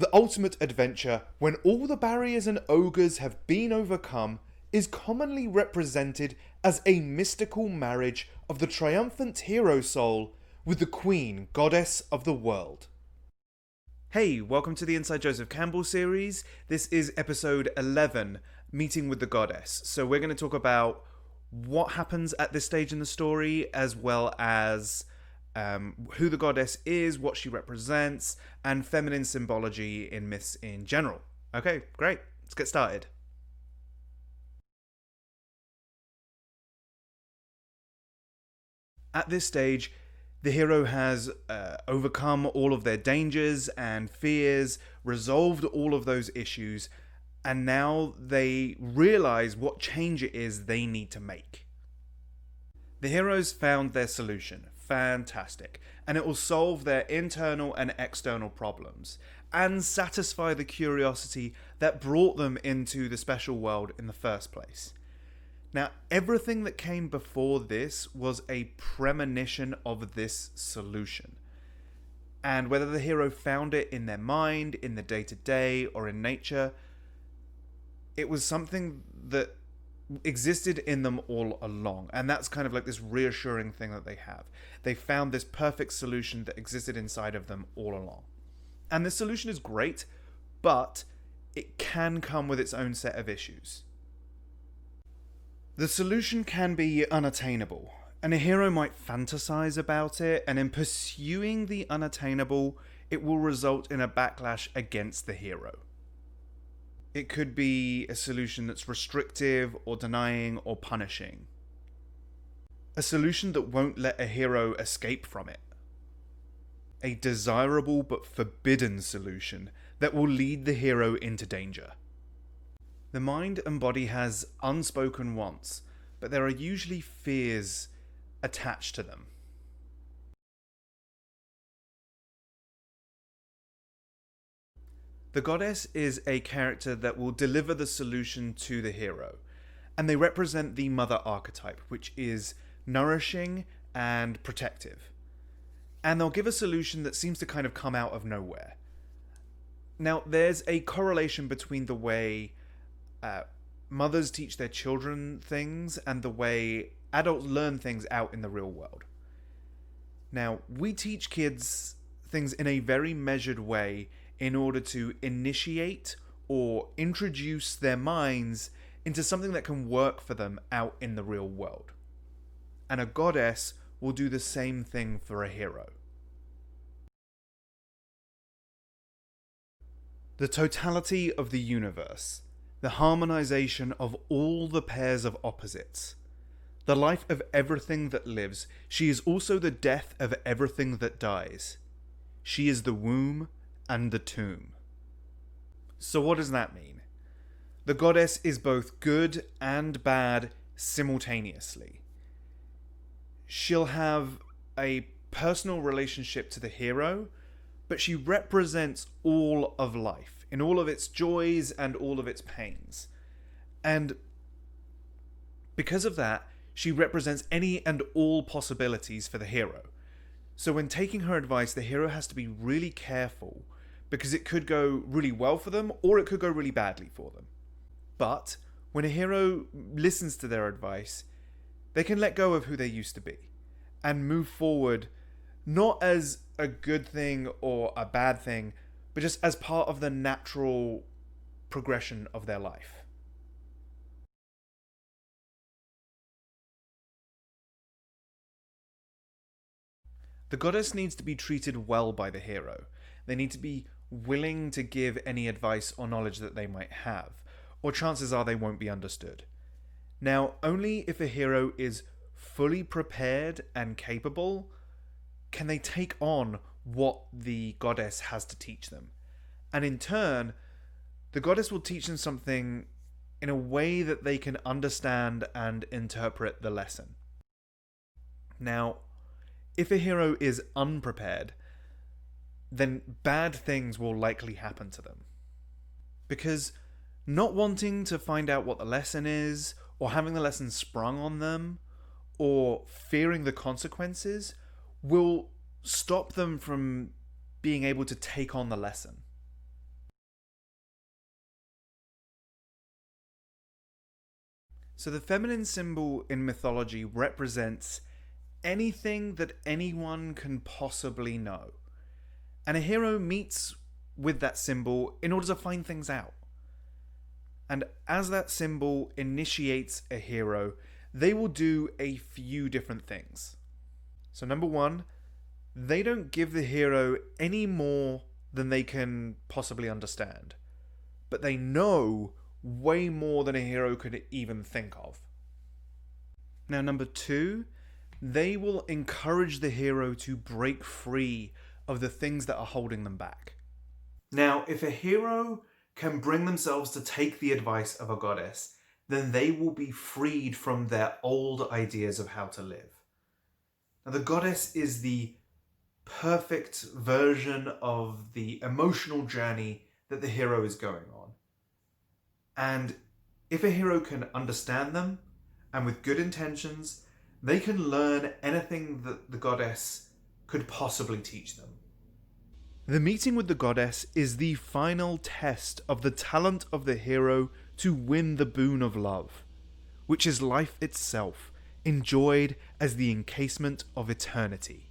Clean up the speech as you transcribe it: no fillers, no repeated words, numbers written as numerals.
The ultimate adventure, when all the barriers and ogres have been overcome, is commonly represented as a mystical marriage of the triumphant hero soul with the queen, goddess of the world. Hey, welcome to the Inside Joseph Campbell series. This is episode 11, Meeting with the Goddess. So we're going to talk about what happens at this stage in the story, as well as who the goddess is, what she represents, and feminine symbology in myths in general. Okay, great. Let's get started. At this stage, the hero has overcome all of their dangers and fears, resolved all of those issues, and now they realize what change it is they need to make. The heroes found their solution. Fantastic. And it will solve their internal and external problems and satisfy the curiosity that brought them into the special world in the first place. Now, everything that came before this was a premonition of this solution. And whether the hero found it in their mind, in the day-to-day, or in nature, it was something that existed in them all along. And that's kind of like this reassuring thing that they have. They found this perfect solution that existed inside of them all along. And this solution is great, but it can come with its own set of issues. The solution can be unattainable, and a hero might fantasize about it, and in pursuing the unattainable, it will result in a backlash against the hero. It could be a solution that's restrictive, or denying, or punishing. A solution that won't let a hero escape from it. A desirable but forbidden solution that will lead the hero into danger. The mind and body has unspoken wants, but there are usually fears attached to them. The goddess is a character that will deliver the solution to the hero, and they represent the mother archetype, which is nourishing and protective. And they'll give a solution that seems to kind of come out of nowhere. Now, there's a correlation between the way mothers teach their children things and the way adults learn things out in the real world. Now, we teach kids things in a very measured way in order to initiate or introduce their minds into something that can work for them out in the real world. And a goddess will do the same thing for a hero. The totality of the universe, the harmonization of all the pairs of opposites, the life of everything that lives. She is also the death of everything that dies. She is the womb and the tomb. So what does that mean? The goddess is both good and bad simultaneously. She'll have a personal relationship to the hero, but she represents all of life, in all of its joys and all of its pains. And because of that, she represents any and all possibilities for the hero. So when taking her advice, the hero has to be really careful, because it could go really well for them, or it could go really badly for them. But when a hero listens to their advice, they can let go of who they used to be and move forward, not as a good thing or a bad thing, but just as part of the natural progression of their life. The goddess needs to be treated well by the hero. They need to be willing to give any advice or knowledge that they might have, or chances are they won't be understood. Now, only if a hero is fully prepared and capable can they take on what the goddess has to teach them. And in turn, the goddess will teach them something in a way that they can understand and interpret the lesson. Now, if a hero is unprepared, then bad things will likely happen to them. Because not wanting to find out what the lesson is, or having the lesson sprung on them, or fearing the consequences, will stop them from being able to take on the lesson. So the feminine symbol in mythology represents anything that anyone can possibly know. And a hero meets with that symbol in order to find things out. And as that symbol initiates a hero, they will do a few different things. So number one, they don't give the hero any more than they can possibly understand. But they know way more than a hero could even think of. Now number two, they will encourage the hero to break free of the things that are holding them back. Now, if a hero can bring themselves to take the advice of a goddess, then they will be freed from their old ideas of how to live. Now, the goddess is the perfect version of the emotional journey that the hero is going on. And if a hero can understand them, and with good intentions, they can learn anything that the goddess could possibly teach them. The meeting with the goddess is the final test of the talent of the hero to win the boon of love, which is life itself, enjoyed as the encasement of eternity.